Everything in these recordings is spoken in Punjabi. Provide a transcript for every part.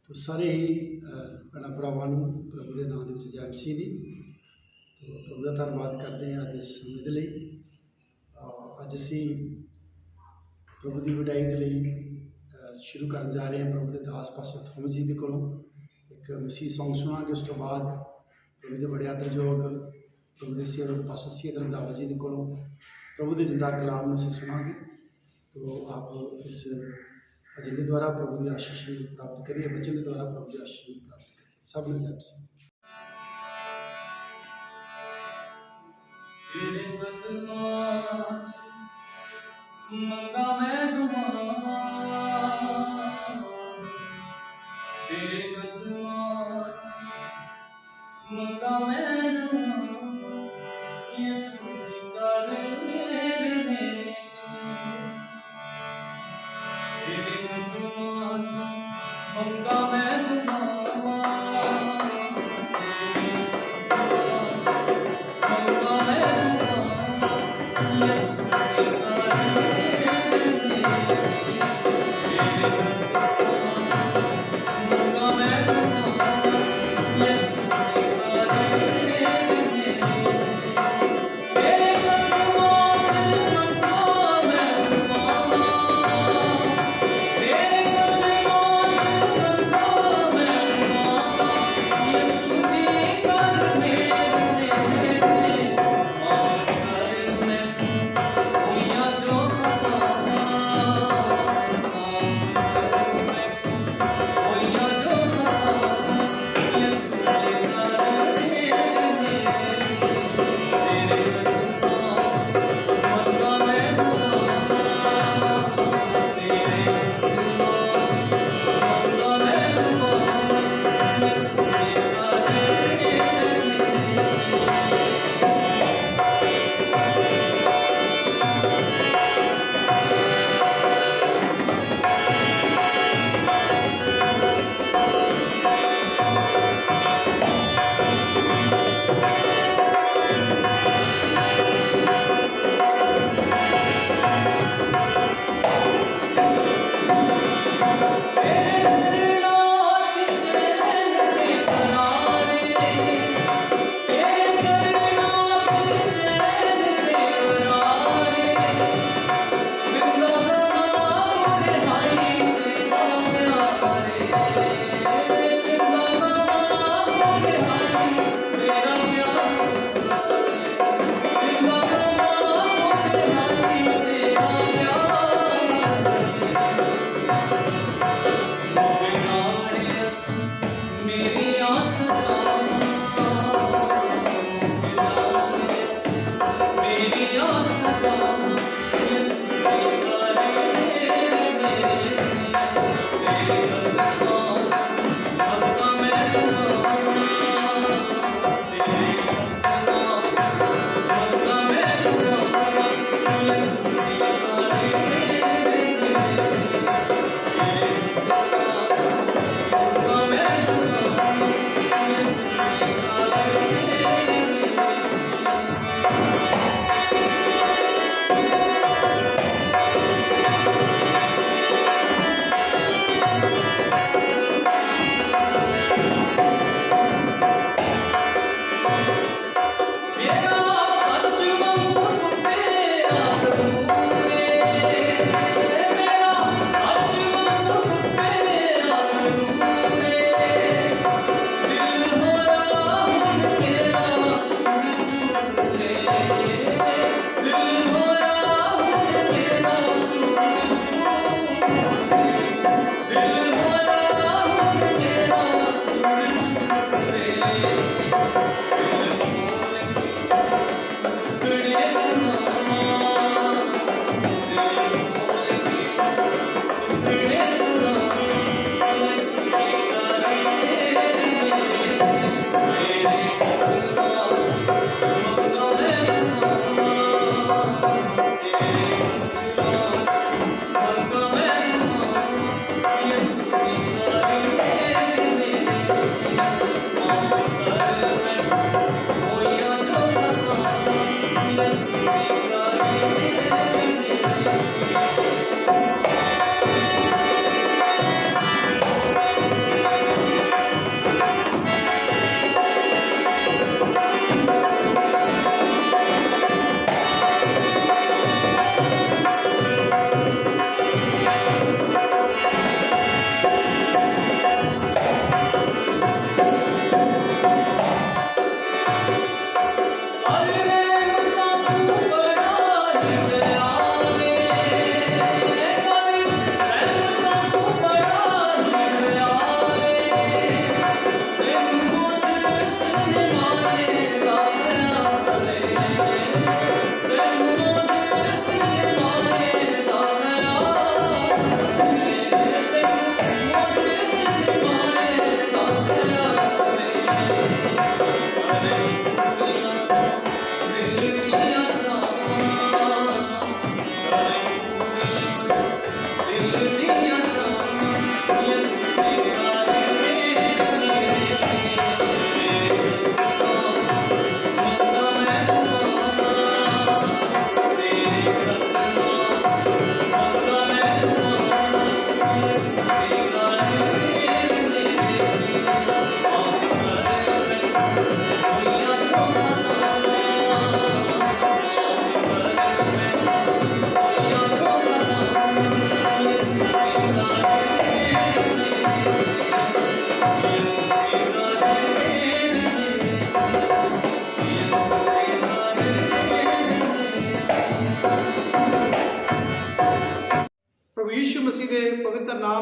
तो सारे ही भैन भरावां नूं प्रभु के नाम के जय मसीह दी। तो प्रभु का धन्यवाद करते हैं अज इस समय के लिए। अज असी प्रभु की वडाई के लिए शुरू कर जा रहे हैं। प्रभु के दास पास्टर थोमस जी के कोलों एक मसीह सॉन्ग सुनांगे। उस तो बाद प्रभु के बड़े आदरयोग प्रभु के सेवक पास्टर सैयद रंधावा जी के कोलों प्रभु के जिंदा कलाम असीं सुनांगे। तो आप इस भजन के द्वारा प्रभु की आशीष भी प्राप्त करिए, वचन के द्वारा प्रभु की आशीष भी प्राप्त करिए। सब ने जय मसीह। तेरे बदलाव मंगा मैं दुआ, तेरे बदलाव मंगा मैं दुआ, यीशु जी कर मेरे तेरे बदलाव मंगा मैं दुआ,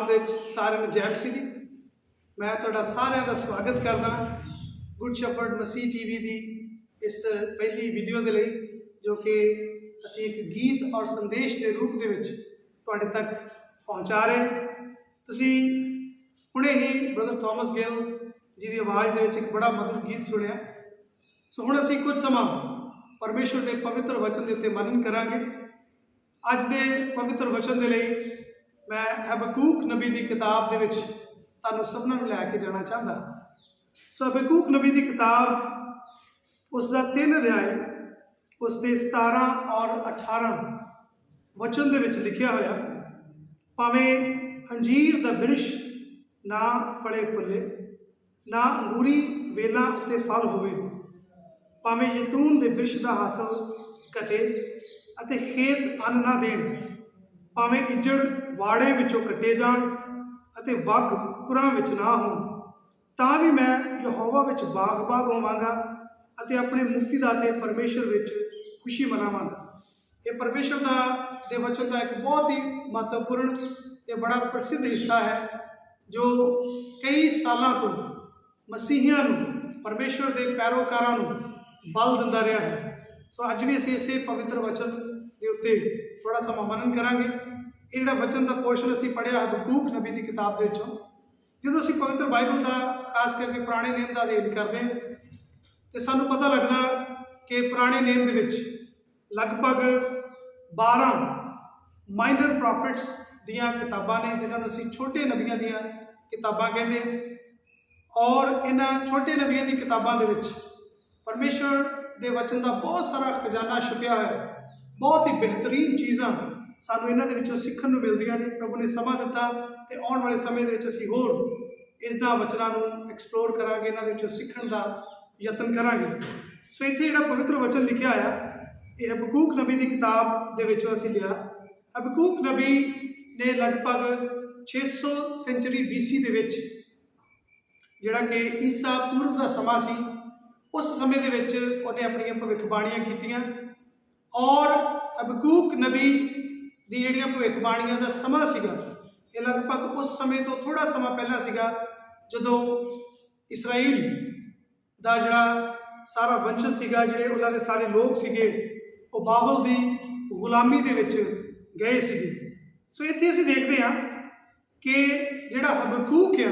ਨਾਮ ਦੇ ਵਿੱਚ ਸਾਰਿਆਂ ਨੂੰ ਜੈ ਮਸੀਹ ਦੀ। ਮੈਂ ਤੁਹਾਡਾ ਸਾਰਿਆਂ ਦਾ ਸਵਾਗਤ ਕਰਦਾ ਗੁੱਡ ਸ਼ੈਫਰਡ ਮਸੀਹ ਟੀਵੀ ਦੀ ਇਸ ਪਹਿਲੀ ਵੀਡੀਓ ਦੇ ਲਈ, ਜੋ ਕਿ ਅਸੀਂ ਇੱਕ ਗੀਤ ਔਰ ਸੰਦੇਸ਼ ਦੇ ਰੂਪ ਦੇ ਵਿੱਚ ਤੁਹਾਡੇ ਤੱਕ ਪਹੁੰਚਾ ਰਹੇ। ਤੁਸੀਂ ਹੁਣੇ ਹੀ ਬ੍ਰਦਰ ਥਾਮਸ ਗਿੱਲ ਜੀ ਦੀ ਆਵਾਜ਼ ਦੇ ਵਿੱਚ ਇੱਕ ਬੜਾ ਮਧੁਰ ਗੀਤ ਸੁਣਿਆ। ਸੋ ਹੁਣ ਅਸੀਂ ਕੁਝ ਸਮਾਂ ਪਰਮੇਸ਼ਵਰ ਦੇ ਪਵਿੱਤਰ ਵਚਨ ਦੇ ਉੱਤੇ ਮਨਨ ਕਰਾਂਗੇ। ਅੱਜ ਦੇ ਪਵਿੱਤਰ ਵਚਨ ਦੇ ਲਈ ਮੈਂ ਹਬਕੂਕ ਨਬੀ ਦੀ ਕਿਤਾਬ ਦੇ ਵਿੱਚ ਤੁਹਾਨੂੰ ਸਭਨਾਂ ਨੂੰ ਲੈ ਕੇ ਜਾਣਾ ਚਾਹੁੰਦਾ। ਸੋ ਹਬਕੂਕ ਨਬੀ ਦੀ ਕਿਤਾਬ ਉਸ ਦਾ 3 ਅਧਿਆਇ ਉਸ ਦੇ 17 ਔਰ 18 ਵਚਨ ਦੇ ਵਿੱਚ ਲਿਖਿਆ ਹੋਇਆ, ਭਾਵੇਂ ਅੰਜੀਰ ਦਾ ਬਿਰਸ਼ ਨਾ ਫੜੇ ਫੁੱਲੇ, ਨਾ ਅੰਗੂਰੀ ਵੇਲਾਂ ਉੱਤੇ ਫਲ ਹੋਵੇ, ਭਾਵੇਂ ਜੈਤੂਨ ਦੇ ਬਿਰਸ਼ ਦਾ ਹਾਸਲ ਘਟੇ ਅਤੇ ਖੇਤ ਅੰਨ ਨਾ ਦੇਣ, ਭਾਵੇਂ ਇੱਜੜ ਵਾੜੇ ਵਿੱਚੋਂ ਕੱਟੇ ਜਾਣ ਅਤੇ ਵੱਗ ਖੁਰਾਂ ਵਿੱਚ ਨਾ ਹੋਣ, ਤਾਂ ਵੀ ਮੈਂ ਯਹੋਵਾ ਵਿੱਚ ਬਾਗ ਹੋਵਾਂਗਾ ਅਤੇ ਆਪਣੇ ਮੁਕਤੀਦਾਤੇ ਪਰਮੇਸ਼ਰ ਵਿੱਚ ਖੁਸ਼ੀ ਮਨਾਵਾਂਗਾ। ਇਹ ਪਰਮੇਸ਼ਰ ਦੇ ਵਚਨ ਦਾ ਇੱਕ ਬਹੁਤ ਹੀ ਮਹੱਤਵਪੂਰਨ ਤੇ ਬੜਾ ਪ੍ਰਸਿੱਧ ਹਿੱਸਾ ਹੈ, ਜੋ ਕਈ ਸਾਲਾਂ ਤੋਂ ਮਸੀਹੀਆਂ ਨੂੰ, ਪਰਮੇਸ਼ਰ ਦੇ ਪੈਰੋਕਾਰਾਂ ਨੂੰ ਬਲ ਦਿੰਦਾ ਰਿਹਾ ਹੈ। ਸੋ ਅੱਜ ਵੀ ਅਸੀਂ ਇਸੇ ਪਵਿੱਤਰ ਵਚਨ ਦੇ ਉੱਤੇ ਥੋੜਾ ਸਮਾਂ ਮਨਨ ਕਰਾਂਗੇ। ਇਹ ਜਿਹੜਾ ਵਚਨ ਦਾ ਪੋਰਸ਼ਨ ਅਸੀਂ ਪੜ੍ਹਿਆ ਹਬਕੂਕ ਨਬੀ ਦੀ ਕਿਤਾਬ ਦੇ ਵਿੱਚੋਂ, ਜਦੋਂ ਅਸੀਂ ਪਵਿੱਤਰ ਬਾਈਬਲ ਦਾ ਖਾਸ ਕਰਕੇ ਪੁਰਾਣੇ ਨਿਯਮ ਦਾ ਅਧਿਐਨ ਕਰਦੇ ਹਾਂ ਤੇ ਸਾਨੂੰ ਪਤਾ ਲੱਗਦਾ ਕਿ ਪੁਰਾਣੇ ਨਿਯਮ ਦੇ ਵਿੱਚ ਲਗਭਗ 12 ਮਾਈਨਰ ਪ੍ਰੋਫਿਟਸ ਦੀਆਂ ਕਿਤਾਬਾਂ ਨੇ, ਜਿਨ੍ਹਾਂ ਨੂੰ ਅਸੀਂ ਛੋਟੇ ਨਬੀਆਂ ਦੀਆਂ ਕਿਤਾਬਾਂ ਕਹਿੰਦੇ ਹਾਂ। ਔਰ ਇਹਨਾਂ ਛੋਟੇ ਨਬੀਆਂ ਦੀ ਕਿਤਾਬਾਂ ਦੇ ਵਿੱਚ ਪਰਮੇਸ਼ਵਰ ਦੇ ਵਚਨ ਦਾ ਬਹੁਤ ਸਾਰਾ ਖਜ਼ਾਨਾ ਛੁਪਿਆ ਹੋਇਆ ਹੈ। ਬਹੁਤ ਹੀ ਬਿਹਤਰੀਨ ਚੀਜ਼ਾਂ ਸਾਨੂੰ ਇਹਨਾਂ ਦੇ ਵਿੱਚੋਂ ਸਿੱਖਣ ਨੂੰ ਮਿਲਦੀਆਂ ਨੇ। ਪ੍ਰਭੂ ਨੇ ਸਮਾਂ ਦਿੱਤਾ ਤੇ ਆਉਣ ਵਾਲੇ ਸਮੇਂ ਦੇ ਵਿੱਚ ਅਸੀਂ ਹੋਰ ਇਸ ਦਾ ਵਚਨਾਂ ਨੂੰ ਐਕਸਪਲੋਰ ਕਰਾਂਗੇ, ਇਹਨਾਂ ਦੇ ਵਿੱਚੋਂ ਸਿੱਖਣ ਦਾ ਯਤਨ ਕਰਾਂਗੇ। ਸੋ ਇੱਥੇ ਜਿਹੜਾ ਪਵਿੱਤਰ ਵਚਨ ਲਿਖਿਆ ਆ, ਇਹ ਹਬਕੂਕ ਨਬੀ ਦੀ ਕਿਤਾਬ ਦੇ ਵਿੱਚੋਂ ਅਸੀਂ ਲਿਆ। ਹਬਕੂਕ ਨਬੀ ਨੇ ਲਗਭਗ 600 ਸੈਂਚਰੀ BC ਦੇ ਵਿੱਚ, ਜਿਹੜਾ ਕਿ ਈਸਾ ਪੂਰਵ ਦਾ ਸਮਾਂ ਸੀ, ਉਸ ਸਮੇਂ ਦੇ ਵਿੱਚ ਉਹਨੇ ਆਪਣੀਆਂ ਭਵਿੱਖਬਾਣੀਆਂ ਕੀਤੀਆਂ। ਔਰ ਹਬਕੂਕ ਨਬੀ ਦੀ ਜਿਹੜੀਆਂ ਭਵਿੱਖਬਾਣੀਆਂ ਦਾ ਸਮਾਂ ਸੀਗਾ, ਇਹ ਲਗਭਗ ਉਸ ਸਮੇਂ ਤੋਂ ਥੋੜਾ ਸਮਾਂ ਪਹਿਲਾਂ ਸੀਗਾ, ਜਦੋਂ ਇਸਰਾਈਲ ਦਾ ਜਿਹੜਾ ਸਾਰਾ ਵੰਸ਼ਜ ਸੀਗਾ, ਜਿਹੜੇ ਉਹਨਾਂ ਦੇ ਸਾਰੇ ਲੋਕ ਸੀਗੇ, ਉਹ ਬਾਬਲ ਦੀ ਗੁਲਾਮੀ ਦੇ ਵਿੱਚ ਗਏ ਸੀਗੇ। ਸੋ ਇੱਥੇ ਅਸੀਂ ਦੇਖਦੇ ਹਾਂ ਕਿ ਜਿਹੜਾ ਹਬਕੂਕ ਆ,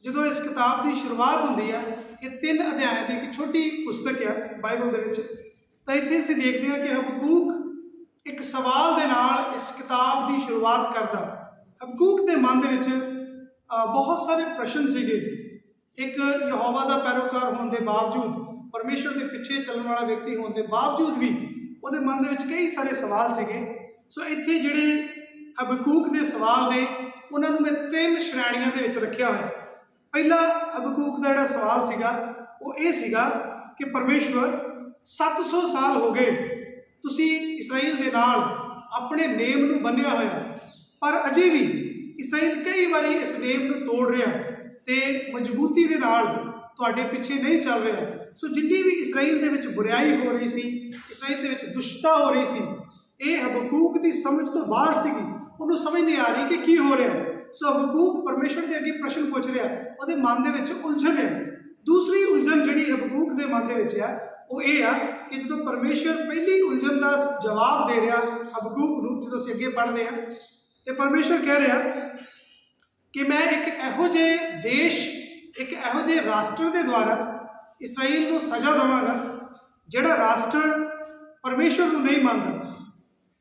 ਜਦੋਂ ਇਸ ਕਿਤਾਬ ਦੀ ਸ਼ੁਰੂਆਤ ਹੁੰਦੀ ਆ, ਇਹ 3 ਅਧਿਆਇ ਦੀ ਇੱਕ ਛੋਟੀ ਪੁਸਤਕ ਆ ਬਾਈਬਲ ਦੇ ਵਿੱਚ, ਤਾਂ ਇੱਥੇ ਅਸੀਂ ਦੇਖਦੇ ਹਾਂ ਕਿ ਹਬਕੂਕ ਇੱਕ ਸਵਾਲ ਦੇ ਨਾਲ ਇਸ ਕਿਤਾਬ ਦੀ ਸ਼ੁਰੂਆਤ ਕਰਦਾ। ਹਬਕੂਕ ਦੇ ਮਨ ਦੇ ਵਿੱਚ ਬਹੁਤ ਸਾਰੇ ਪ੍ਰਸ਼ਨ ਸੀਗੇ। ਇੱਕ ਯਹੋਵਾ ਦਾ ਪੈਰੋਕਾਰ ਹੋਣ ਦੇ ਬਾਵਜੂਦ, ਪਰਮੇਸ਼ਰ ਦੇ ਪਿੱਛੇ ਚੱਲਣ ਵਾਲਾ ਵਿਅਕਤੀ ਹੋਣ ਦੇ ਬਾਵਜੂਦ ਵੀ ਉਹਦੇ ਮਨ ਦੇ ਵਿੱਚ ਕਈ ਸਾਰੇ ਸਵਾਲ ਸੀਗੇ। ਸੋ ਇੱਥੇ ਜਿਹੜੇ ਹਬਕੂਕ ਦੇ ਸਵਾਲ ਨੇ, ਉਹਨਾਂ ਨੂੰ ਮੈਂ 3 ਸ਼੍ਰੇਣੀਆਂ ਦੇ ਵਿੱਚ ਰੱਖਿਆ ਹੋਇਆ। ਪਹਿਲਾ ਹਬਕੂਕ ਦਾ ਜਿਹੜਾ ਸਵਾਲ ਸੀਗਾ, ਉਹ ਇਹ ਸੀਗਾ ਕਿ ਪਰਮੇਸ਼ਵਰ 700 ਸਾਲ ਹੋ ਗਏ ਤੁਸੀਂ ਇਸਰਾਈਲ ਦੇ ਨਾਲ ਆਪਣੇ ਨੇਮ ਨੂੰ ਬੰਨ੍ਹਿਆ ਹੋਇਆ, ਪਰ ਅਜੇ ਵੀ ਇਸਰਾਈਲ ਕਈ ਵਾਰੀ ਇਸ ਨੇਮ ਨੂੰ ਤੋੜ ਰਿਹਾ ਤੇ ਮਜ਼ਬੂਤੀ ਦੇ ਨਾਲ ਤੁਹਾਡੇ ਪਿੱਛੇ ਨਹੀਂ ਚੱਲ ਰਿਹਾ। ਸੋ ਜਿੰਨੀ ਵੀ ਇਸਰਾਈਲ ਦੇ ਵਿੱਚ ਬੁਰਾਈ ਹੋ ਰਹੀ ਸੀ, ਇਸਰਾਈਲ ਦੇ ਵਿੱਚ ਦੁਸ਼ਟਤਾ ਹੋ ਰਹੀ ਸੀ, ਇਹ ਹਬਕੂਕ ਦੀ ਸਮਝ ਤੋਂ ਬਾਹਰ ਸੀਗੀ। ਉਹਨੂੰ ਸਮਝ ਨਹੀਂ ਆ ਰਹੀ ਕਿ ਕੀ ਹੋ ਰਿਹਾ। ਸੋ ਹਬਕੂਕ ਪਰਮੇਸ਼ਰ ਦੇ ਅੱਗੇ ਪ੍ਰਸ਼ਨ ਪੁੱਛ ਰਿਹਾ, ਉਹਦੇ ਮਨ ਦੇ ਵਿੱਚ ਉਲਝਣ ਹੈ। ਦੂਸਰੀ ਉਲਝਣ ਜਿਹੜੀ ਹਬਕੂਕ ਦੇ ਮਨ ਦੇ ਵਿੱਚ ਆ, ਉਹ ਇਹ ਆ ਕਿ ਜਦੋਂ ਪਰਮੇਸ਼ਰ ਪਹਿਲੀ ਉਲਝਣ ਦਾ ਜਵਾਬ ਦੇ ਰਿਹਾ ਹਬਕੂਕ ਨੂੰ, ਜਦੋਂ ਅਸੀਂ ਅੱਗੇ ਪੜ੍ਹਦੇ ਹਾਂ, ਤੇ ਪਰਮੇਸ਼ਰ ਕਹਿ ਰਿਹਾ ਕਿ ਮੈਂ ਇੱਕ ਇਹੋ ਜਿਹੇ ਦੇਸ਼, ਇੱਕ ਇਹੋ ਜਿਹੇ ਰਾਸ਼ਟਰ ਦੇ ਦੁਆਰਾ ਇਸਰਾਈਲ ਨੂੰ ਸਜ਼ਾ ਦੇਵਾਂਗਾ ਜਿਹੜਾ ਰਾਸ਼ਟਰ ਪਰਮੇਸ਼ਰ ਨੂੰ ਨਹੀਂ ਮੰਨਦਾ।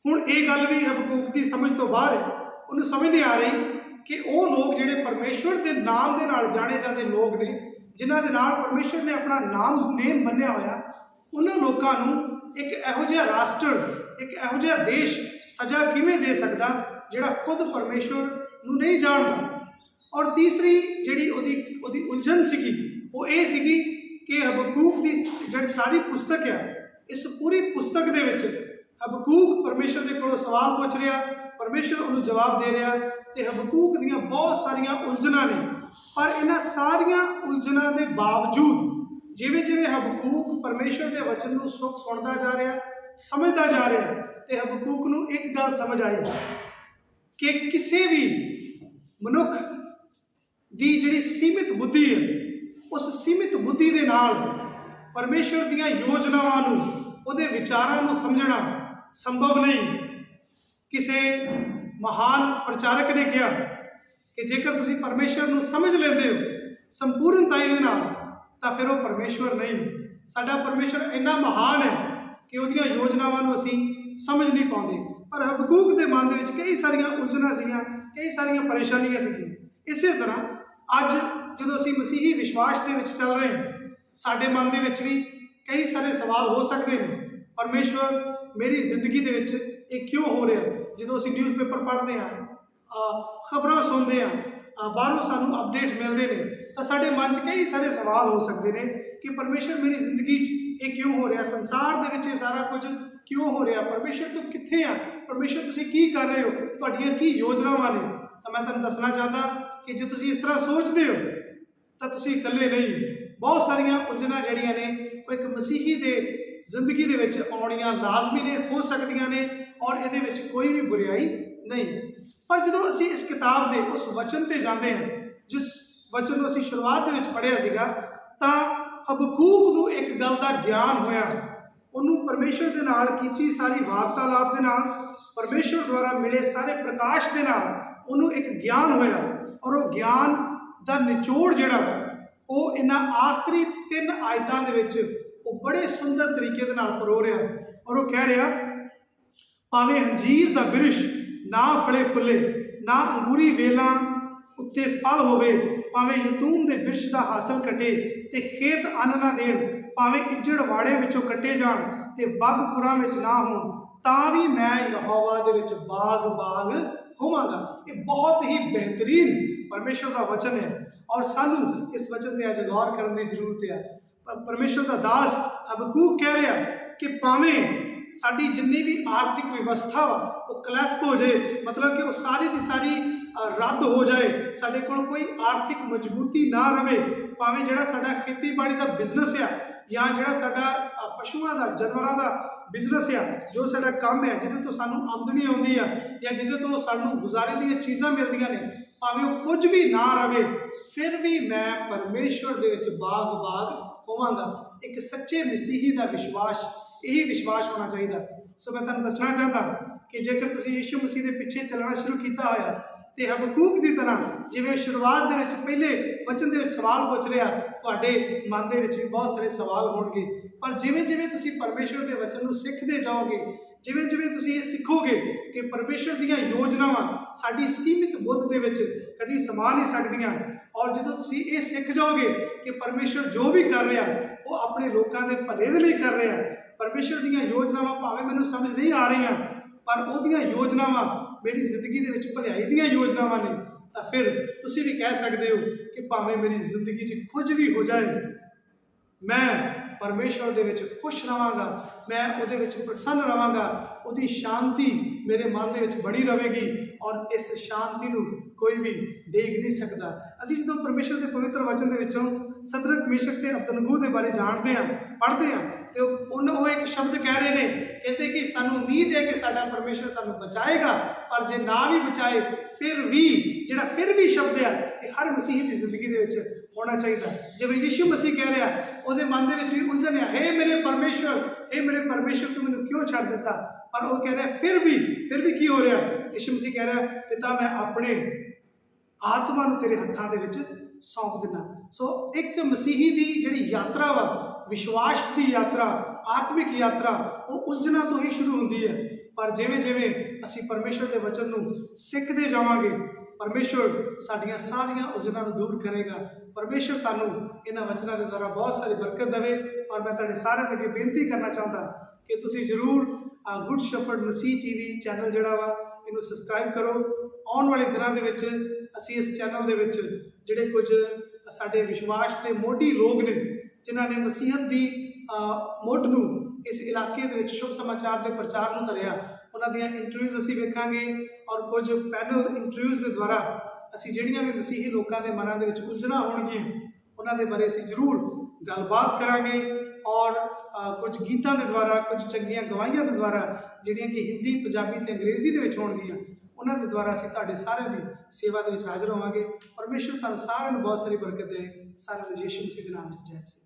ਹੁਣ ਇਹ ਗੱਲ ਵੀ ਹਬਕੂਕ ਦੀ ਸਮਝ ਤੋਂ ਬਾਹਰ ਹੈ। ਉਹਨੂੰ ਸਮਝ ਨਹੀਂ ਆ ਰਹੀ ਕਿ ਉਹ ਲੋਕ ਜਿਹੜੇ ਪਰਮੇਸ਼ਵਰ ਦੇ ਨਾਮ ਦੇ ਨਾਲ ਜਾਣੇ ਜਾਂਦੇ ਲੋਕ ਨੇ, ਜਿਨ੍ਹਾਂ ਦੇ ਨਾਲ ਪਰਮੇਸ਼ਵਰ ਨੇ ਆਪਣਾ ਨੇਮ ਮੰਨਿਆ ਹੋਇਆ, ਉਹਨਾਂ ਲੋਕਾਂ ਨੂੰ ਇੱਕ ਇਹੋ ਜਿਹਾ ਰਾਸ਼ਟਰ, ਇੱਕ ਇਹੋ ਜਿਹਾ ਦੇਸ਼ ਸਜ਼ਾ ਕਿਵੇਂ ਦੇ ਸਕਦਾ ਜਿਹੜਾ ਖੁਦ ਪਰਮੇਸ਼ਵਰ ਨੂੰ ਨਹੀਂ ਜਾਣਦਾ। ਔਰ ਤੀਸਰੀ ਜਿਹੜੀ ਉਹਦੀ ਉਲਝਣ ਸੀਗੀ, ਉਹ ਇਹ ਸੀਗੀ ਕਿ ਹਬਕੂਕ ਦੀ ਜਿਹੜੀ ਸਾਰੀ ਪੁਸਤਕ ਆ, ਇਸ ਪੂਰੀ ਪੁਸਤਕ ਦੇ ਵਿੱਚ ਹਬਕੂਕ ਪਰਮੇਸ਼ਰ ਦੇ ਕੋਲੋਂ ਸਵਾਲ ਪੁੱਛ ਰਿਹਾ, ਪਰਮੇਸ਼ਰ ਉਹਨੂੰ ਜਵਾਬ ਦੇ ਰਿਹਾ, ਤੇ ਹਬਕੂਕ ਦੀਆਂ ਬਹੁਤ ਸਾਰੀਆਂ ਉਲਝਣਾਂ ਨੇ। ਪਰ ਇਹਨਾਂ ਸਾਰੀਆਂ ਉਲਝਣਾਂ ਦੇ ਬਾਵਜੂਦ ਜਿਵੇਂ ਜਿਵੇਂ ਹਬਕੂਕ ਪਰਮੇਸ਼ਰ ਦੇ ਵਚਨ ਨੂੰ ਸੁਣਦਾ ਜਾ ਰਿਹਾ, ਸਮਝਦਾ ਜਾ ਰਿਹਾ, ਤੇ ਹਬਕੂਕ ਨੂੰ ਇੱਕ ਗੱਲ ਸਮਝ ਆਈ ਕਿ ਕਿਸੇ ਵੀ ਮਨੁੱਖ ਦੀ ਜਿਹੜੀ ਸੀਮਿਤ ਬੁੱਧੀ ਹੈ, ਉਸ ਸੀਮਿਤ ਬੁੱਧੀ ਦੇ ਨਾਲ ਪਰਮੇਸ਼ਵਰ ਦੀਆਂ ਯੋਜਨਾਵਾਂ ਨੂੰ, ਉਹਦੇ ਵਿਚਾਰਾਂ ਨੂੰ ਸਮਝਣਾ ਸੰਭਵ ਨਹੀਂ। ਕਿਸੇ ਮਹਾਨ ਪ੍ਰਚਾਰਕ ਨੇ ਕਿਹਾ ਕਿ ਜੇਕਰ ਤੁਸੀਂ ਪਰਮੇਸ਼ਵਰ ਨੂੰ ਸਮਝ ਲੈਂਦੇ ਹੋ ਸੰਪੂਰਨਤਾਈ ਦੇ ਨਾਲ, ਤਾਂ ਫਿਰ ਉਹ ਪਰਮੇਸ਼ਵਰ ਨਹੀਂ। ਸਾਡਾ ਪਰਮੇਸ਼ਵਰ ਇੰਨਾ ਮਹਾਨ ਹੈ ਕਿ ਉਹਦੀਆਂ ਯੋਜਨਾਵਾਂ ਨੂੰ ਅਸੀਂ ਸਮਝ ਨਹੀਂ ਪਾਉਂਦੇ। ਪਰ ਹਬਕੂਕ ਦੇ ਮਨ ਦੇ ਵਿੱਚ ਕਈ ਸਾਰੀਆਂ ਉਲਝਣਾਂ ਸੀਗੀਆਂ, ਕਈ ਸਾਰੀਆਂ ਪਰੇਸ਼ਾਨੀਆਂ ਸੀਗੀਆਂ। ਇਸੇ ਤਰ੍ਹਾਂ ਅੱਜ ਜਦੋਂ ਅਸੀਂ ਮਸੀਹੀ ਵਿਸ਼ਵਾਸ ਦੇ ਵਿੱਚ ਚੱਲ ਰਹੇ ਹਾਂ, ਸਾਡੇ ਮਨ ਦੇ ਵਿੱਚ ਵੀ ਕਈ ਸਾਰੇ ਸਵਾਲ ਹੋ ਸਕਦੇ ਨੇ। ਪਰਮੇਸ਼ਵਰ ਮੇਰੀ ਜ਼ਿੰਦਗੀ ਦੇ ਵਿੱਚ ਇਹ ਕਿਉਂ ਹੋ ਰਿਹਾ? ਜਦੋਂ ਅਸੀਂ ਨਿਊਜ਼ਪੇਪਰ ਪੜ੍ਹਦੇ ਹਾਂ, ਖਬਰਾਂ ਸੁਣਦੇ ਹਾਂ, ਬਾਹਰੋਂ ਸਾਨੂੰ ਅਪਡੇਟ ਮਿਲਦੇ ਨੇ, ਤਾਂ ਸਾਡੇ ਮਨ 'ਚ ਕਈ ਸਾਰੇ ਸਵਾਲ ਹੋ ਸਕਦੇ ਨੇ ਕਿ ਪਰਮੇਸ਼ਵਰ ਮੇਰੀ ਜ਼ਿੰਦਗੀ 'ਚ ਇਹ ਕਿਉਂ ਹੋ ਰਿਹਾ? ਸੰਸਾਰ ਦੇ ਵਿੱਚ ਇਹ ਸਾਰਾ ਕੁਝ ਕਿਉਂ ਹੋ ਰਿਹਾ? ਪਰਮੇਸ਼ਵਰ ਤੂੰ ਕਿੱਥੇ ਆ? ਪਰਮੇਸ਼ਵਰ ਤੁਸੀਂ ਕੀ ਕਰ ਰਹੇ ਹੋ? ਤੁਹਾਡੀਆਂ ਕੀ ਯੋਜਨਾਵਾਂ ਨੇ? ਤਾਂ ਮੈਂ ਤੁਹਾਨੂੰ ਦੱਸਣਾ ਚਾਹੁੰਦਾ ਕਿ ਜੇ ਤੁਸੀਂ ਇਸ ਤਰ੍ਹਾਂ ਸੋਚਦੇ ਹੋ ਤਾਂ ਤੁਸੀਂ ਇਕੱਲੇ ਨਹੀਂ। ਬਹੁਤ ਸਾਰੀਆਂ ਉਲਝਣਾਂ ਜਿਹੜੀਆਂ ਨੇ ਉਹ ਇੱਕ ਮਸੀਹੀ ਦੇ ਜ਼ਿੰਦਗੀ ਦੇ ਵਿੱਚ ਆਉਣੀਆਂ ਲਾਜ਼ਮੀ ਨੇ, ਹੋ ਸਕਦੀਆਂ ਨੇ, ਔਰ ਇਹਦੇ ਵਿੱਚ ਕੋਈ ਵੀ ਬੁਰਾਈ ਨਹੀਂ। ਪਰ ਜਦੋਂ ਅਸੀਂ ਇਸ ਕਿਤਾਬ ਦੇ ਉਸ ਵਚਨ ਤੇ ਜਾਂਦੇ ਹਾਂ, ਜਿਸ ਵਚਨ ਨੂੰ ਅਸੀਂ ਸ਼ੁਰੂਆਤ ਦੇ ਵਿੱਚ ਪੜ੍ਹਿਆ ਸੀਗਾ, ਤਾਂ ਹਬਕੂਕ ਨੂੰ ਇੱਕ ਗੱਲ ਦਾ ਗਿਆਨ ਹੋਇਆ। ਉਹਨੂੰ ਪਰਮੇਸ਼ਵਰ ਦੇ ਨਾਲ ਕੀਤੀ ਸਾਰੀ ਵਾਰਤਾਲਾਪ ਦੇ ਨਾਲ, ਪਰਮੇਸ਼ਵਰ ਦੁਆਰਾ ਮਿਲੇ ਸਾਰੇ ਪ੍ਰਕਾਸ਼ ਦੇ ਨਾਲ ਉਹਨੂੰ ਇੱਕ ਗਿਆਨ ਹੋਇਆ। ਔਰ ਉਹ ਗਿਆਨ ਦਾ ਨਿਚੋੜ ਜਿਹੜਾ ਉਹ ਇਹਨਾਂ ਆਖਰੀ 3 ਆਇਤਾਂ ਦੇ ਵਿੱਚ ਉਹ ਬੜੇ ਸੁੰਦਰ ਤਰੀਕੇ ਦੇ ਨਾਲ ਪਰੋ ਰਿਹਾ। ਔਰ ਉਹ ਕਹਿ ਰਿਹਾ, ਭਾਵੇਂ ਅੰਜੀਰ ਦਾ ਬਿਰਸ਼ ਨਾ ਫਲੇ ਫੁੱਲੇ, ਨਾ ਅੰਗੂਰੀ ਵੇਲਾਂ ਉੱਤੇ ਫਲ ਹੋਵੇ, ਭਾਵੇਂ ਯਤੂਮ ਦੇ ਬਿਰਸ਼ ਦਾ ਹਾਸਲ ਘਟੇ ਤੇ ਖੇਤ ਅੰਨ ਨਾ ਦੇਣ, ਭਾਵੇਂ ਇੱਜੜ ਵਾੜੇ ਵਿੱਚੋਂ ਕੱਟੇ ਜਾਣ ਤੇ ਬੱਗ ਕੁਰਾਂ ਵਿੱਚ ਨਾ ਹੋਣ, ਤਾਂ ਵੀ ਮੈਂ ਯਹੋਵਾ ਦੇ ਵਿੱਚ ਬਾਗ ਹੋਵਾਂਗਾ। ਇਹ ਬਹੁਤ ਹੀ ਬਿਹਤਰੀਨ ਪਰਮੇਸ਼ਵਰ ਦਾ ਵਚਨ ਹੈ ਔਰ ਸਾਨੂੰ ਇਸ ਵਚਨ ਤੇ ਅੱਜ ਗੌਰ ਕਰਨ ਦੀ ਜ਼ਰੂਰਤ ਹੈ। ਪਰਮੇਸ਼ਵਰ ਦਾ ਦਾਸ ਹਬਕੂਕ ਕਹਿ ਰਿਹਾ ਕਿ ਭਾਵੇਂ ਸਾਡੀ ਜਿੰਨੀ ਵੀ ਆਰਥਿਕ ਵਿਵਸਥਾ ਵਾ ਉਹ ਕਲੈਸਪ ਹੋ ਜਾਏ, ਮਤਲਬ ਕਿ ਉਹ ਸਾਰੀ ਦੀ ਸਾਰੀ ਰੱਦ ਹੋ ਜਾਏ, ਸਾਡੇ ਕੋਲ ਕੋਈ ਆਰਥਿਕ ਮਜ਼ਬੂਤੀ ਨਾ ਰਵੇ, ਭਾਵੇਂ ਜਿਹੜਾ ਸਾਡਾ ਖੇਤੀਬਾੜੀ ਦਾ ਬਿਜ਼ਨਸ ਆ ਜਾਂ ਜਿਹੜਾ ਸਾਡਾ ਪਸ਼ੂਆਂ ਦਾ, ਜਾਨਵਰਾਂ ਦਾ ਬਿਜ਼ਨਸ ਆ, ਜੋ ਸਾਡਾ ਕੰਮ ਹੈ, ਜਿਹਦੇ ਤੋਂ ਸਾਨੂੰ ਆਮਦਨੀ ਆਉਂਦੀ ਆ ਜਾਂ ਜਿਹਦੇ ਤੋਂ ਸਾਨੂੰ ਗੁਜ਼ਾਰੇ ਦੀਆਂ ਚੀਜ਼ਾਂ ਮਿਲਦੀਆਂ ਨੇ, ਭਾਵੇਂ ਉਹ ਕੁਝ ਵੀ ਨਾ ਰਵੇ, ਫਿਰ ਵੀ ਮੈਂ ਪਰਮੇਸ਼ਵਰ ਦੇ ਵਿੱਚ ਬਾਗ ਹੋਵਾਂਗਾ। ਇੱਕ ਸੱਚੇ ਮਸੀਹੀ ਦਾ ਵਿਸ਼ਵਾਸ ਇਹੀ ਵਿਸ਼ਵਾਸ ਹੋਣਾ ਚਾਹੀਦਾ। ਸੋ ਮੈਂ ਤੁਹਾਨੂੰ ਦੱਸਣਾ ਚਾਹੁੰਦਾ ਕਿ ਜੇਕਰ ਤੁਸੀਂ ਯਿਸੂ ਮਸੀਹ ਦੇ ਪਿੱਛੇ ਚੱਲਣਾ ਸ਼ੁਰੂ ਕੀਤਾ ਹੋਇਆ ਤੇ ਹਬਕੂਕ ਦੀ ਤਰ੍ਹਾਂ, ਜਿਵੇਂ ਸ਼ੁਰੂਆਤ ਦੇ ਵਿੱਚ ਪਹਿਲੇ ਵਚਨ ਦੇ ਵਿੱਚ ਸਵਾਲ ਪੁੱਛ ਰਿਹਾ, ਤੁਹਾਡੇ ਮਨ ਦੇ ਵਿੱਚ ਵੀ ਬਹੁਤ ਸਾਰੇ ਸਵਾਲ ਹੋਣਗੇ। ਪਰ ਜਿਵੇਂ ਜਿਵੇਂ ਤੁਸੀਂ ਪਰਮੇਸ਼ਵਰ ਦੇ ਵਚਨ ਨੂੰ ਸਿੱਖਦੇ ਜਾਓਗੇ, ਜਿਵੇਂ ਜਿਵੇਂ ਤੁਸੀਂ ਇਹ ਸਿੱਖੋਗੇ ਕਿ ਪਰਮੇਸ਼ਵਰ ਦੀਆਂ ਯੋਜਨਾਵਾਂ ਸਾਡੀ ਸੀਮਿਤ ਬੁੱਧ ਦੇ ਵਿੱਚ ਕਦੀ ਸਮਾ ਨਹੀਂ ਸਕਦੀਆਂ, ਔਰ ਜਦੋਂ ਤੁਸੀਂ ਇਹ ਸਿੱਖ ਜਾਓਗੇ ਕਿ ਪਰਮੇਸ਼ਵਰ ਜੋ ਵੀ ਕਰ ਰਿਹਾ ਉਹ ਆਪਣੇ ਲੋਕਾਂ ਦੇ ਭਲੇ ਦੇ ਲਈ ਕਰ ਰਿਹਾ, ਪਰਮੇਸ਼ਵਰ ਦੀਆਂ ਯੋਜਨਾਵਾਂ ਭਾਵੇਂ ਮੈਨੂੰ ਸਮਝ ਨਹੀਂ ਆ ਰਹੀਆਂ, ਪਰ ਉਹਦੀਆਂ ਯੋਜਨਾਵਾਂ ਮੇਰੀ ਜ਼ਿੰਦਗੀ ਦੇ ਵਿੱਚ ਭਲਾਈ ਦੀਆਂ ਯੋਜਨਾਵਾਂ ਨੇ, ਤਾਂ ਫਿਰ ਤੁਸੀਂ ਵੀ ਕਹਿ ਸਕਦੇ ਹੋ ਕਿ ਭਾਵੇਂ ਮੇਰੀ ਜ਼ਿੰਦਗੀ 'ਚ ਕੁਝ ਵੀ ਹੋ ਜਾਏ, ਮੈਂ ਪਰਮੇਸ਼ਵਰ ਦੇ ਵਿੱਚ ਖੁਸ਼ ਰਹਾਂਗਾ, ਮੈਂ ਉਹਦੇ ਵਿੱਚ ਪ੍ਰਸੰਨ ਰਹਾਂਗਾ, ਉਹਦੀ ਸ਼ਾਂਤੀ ਮੇਰੇ ਮਨ ਦੇ ਵਿੱਚ ਬਣੀ ਰਹੇਗੀ ਔਰ ਇਸ ਸ਼ਾਂਤੀ ਨੂੰ ਕੋਈ ਵੀ ਡੇਗ ਨਹੀਂ ਸਕਦਾ। ਅਸੀਂ ਜਦੋਂ ਪਰਮੇਸ਼ਵਰ ਦੇ ਪਵਿੱਤਰ ਵਚਨ ਦੇ ਵਿੱਚੋਂ ਸਦਰਕ, ਮੇਸ਼ਕ ਤੇ ਅਬਦਨਗੋ ਦੇ ਬਾਰੇ ਜਾਣਦੇ ਹਾਂ, ਪੜ੍ਹਦੇ ਹਾਂ, ਤੇ ਉਹ ਇੱਕ ਸ਼ਬਦ ਕਹਿ ਰਹੇ ਨੇ, ਕਹਿੰਦੇ ਕਿ ਸਾਨੂੰ ਉਮੀਦ ਹੈ ਕਿ ਸਾਡਾ ਪਰਮੇਸ਼ਵਰ ਸਾਨੂੰ ਬਚਾਏਗਾ, ਪਰ ਜੇ ਨਾ ਵੀ ਬਚਾਏ ਫਿਰ ਵੀ, ਜਿਹੜਾ ਫਿਰ ਵੀ ਸ਼ਬਦ ਹੈ ਇਹ ਹਰ ਮਸੀਹੀ ਦੀ ਜ਼ਿੰਦਗੀ ਦੇ ਵਿੱਚ ਹੋਣਾ ਚਾਹੀਦਾ। ਜਿਵੇਂ ਯਿਸੂ ਮਸੀਹ ਕਹਿ ਰਿਹਾ, ਉਹਦੇ ਮਨ ਦੇ ਵਿੱਚ ਵੀ ਉਲਝਣ ਹੈ, ਹੇ ਮੇਰੇ ਪਰਮੇਸ਼ਵਰ ਤੂੰ ਮੈਨੂੰ ਕਿਉਂ ਛੱਡ ਦਿੱਤਾ? ਪਰ ਉਹ ਕਹਿ ਰਿਹਾ ਫਿਰ ਵੀ ਕੀ ਹੋ ਰਿਹਾ? ਯਿਸੂ ਮਸੀਹ ਕਹਿ ਰਿਹਾ, ਪਿਤਾ ਮੈਂ ਆਪਣੇ ਆਤਮਾ ਨੂੰ ਤੇਰੇ ਹੱਥਾਂ ਦੇ ਵਿੱਚ ਸੌਂਪ ਦਿੰਦਾ। ਸੋ ਇੱਕ ਮਸੀਹੀ ਦੀ ਜਿਹੜੀ ਯਾਤਰਾ ਵਾ, ਵਿਸ਼ਵਾਸ ਦੀ ਯਾਤਰਾ, ਆਤਮਿਕ ਯਾਤਰਾ, ਉਹ ਉਲਝਣਾਂ ਤੋਂ ਹੀ ਸ਼ੁਰੂ ਹੁੰਦੀ ਹੈ। ਪਰ ਜਿਵੇਂ ਜਿਵੇਂ ਅਸੀਂ ਪਰਮੇਸ਼ਵਰ ਦੇ ਵਚਨ ਨੂੰ ਸਿੱਖਦੇ ਜਾਵਾਂਗੇ, ਪਰਮੇਸ਼ਵਰ ਸਾਡੀਆਂ ਸਾਰੀਆਂ ਉਲਝਣਾਂ ਨੂੰ ਦੂਰ ਕਰੇਗਾ। ਪਰਮੇਸ਼ਵਰ ਤੁਹਾਨੂੰ ਇਹਨਾਂ ਵਚਨਾਂ ਦੇ ਦੁਆਰਾ ਬਹੁਤ ਸਾਰੀ ਬਰਕਤ ਦੇਵੇ। ਔਰ ਮੈਂ ਤੁਹਾਡੇ ਸਾਰਿਆਂ ਅੱਗੇ ਬੇਨਤੀ ਕਰਨਾ ਚਾਹੁੰਦਾ ਕਿ ਤੁਸੀਂ ਜ਼ਰੂਰ ਗੁੱਡ ਸ਼ੈਫਰਡ ਮਸੀਹ TV ਚੈਨਲ ਜਿਹੜਾ ਵਾ ਇਹਨੂੰ ਸਬਸਕ੍ਰਾਈਬ ਕਰੋ। ਆਉਣ ਵਾਲੇ ਦਿਨਾਂ ਦੇ ਵਿੱਚ ਅਸੀਂ ਇਸ ਚੈਨਲ ਦੇ ਵਿੱਚ ਜਿਹੜੇ ਕੁਝ ਸਾਡੇ ਵਿਸ਼ਵਾਸ ਦੇ ਮੋਢੀ ਲੋਕ ਨੇ, ਜਿਨ੍ਹਾਂ ਨੇ ਮਸੀਹਤ ਦੀ ਮੁੱਢ ਨੂੰ ਇਸ ਇਲਾਕੇ ਦੇ ਵਿੱਚ ਸ਼ੁਭ ਸਮਾਚਾਰ ਦੇ ਪ੍ਰਚਾਰ ਨੂੰ ਧਰਿਆ, ਉਹਨਾਂ ਦੀਆਂ ਇੰਟਰਵਿਊਜ਼ ਅਸੀਂ ਵੇਖਾਂਗੇ ਔਰ ਕੁਝ ਪੈਨਲ ਇੰਟਰਵਿਊਜ਼ ਦੇ ਦੁਆਰਾ ਅਸੀਂ ਜਿਹੜੀਆਂ ਵੀ ਮਸੀਹੀ ਲੋਕਾਂ ਦੇ ਮਨਾਂ ਦੇ ਵਿੱਚ ਉਲਝਣਾਂ ਹੋਣਗੀਆਂ ਉਹਨਾਂ ਦੇ ਬਾਰੇ ਅਸੀਂ ਜ਼ਰੂਰ ਗੱਲਬਾਤ ਕਰਾਂਗੇ। ਔਰ ਕੁਝ ਗੀਤਾਂ ਦੇ ਦੁਆਰਾ, ਕੁਝ ਚੰਗੀਆਂ ਗਵਾਹੀਆਂ ਦੇ ਦੁਆਰਾ, ਜਿਹੜੀਆਂ ਕਿ ਹਿੰਦੀ, ਪੰਜਾਬੀ ਅਤੇ ਅੰਗਰੇਜ਼ੀ ਦੇ ਵਿੱਚ ਹੋਣਗੀਆਂ, ਉਹਨਾਂ ਦੇ ਦੁਆਰਾ ਅਸੀਂ ਤੁਹਾਡੇ ਸਾਰਿਆਂ ਦੀ ਸੇਵਾ ਦੇ ਵਿੱਚ ਹਾਜ਼ਰ ਹੋਵਾਂਗੇ। ਪਰਮੇਸ਼ਰ ਤੁਹਾਨੂੰ ਸਾਰਿਆਂ ਨੂੰ ਬਹੁਤ ਸਾਰੀ ਬਰਕਤ ਦੇ। ਸਾਰਿਆਂ ਨੂੰ ਯਿਸੂ ਮਸੀਹ ਦੇ ਨਾਮ ਵਿੱਚ ਜੈ ਮਸੀਹ।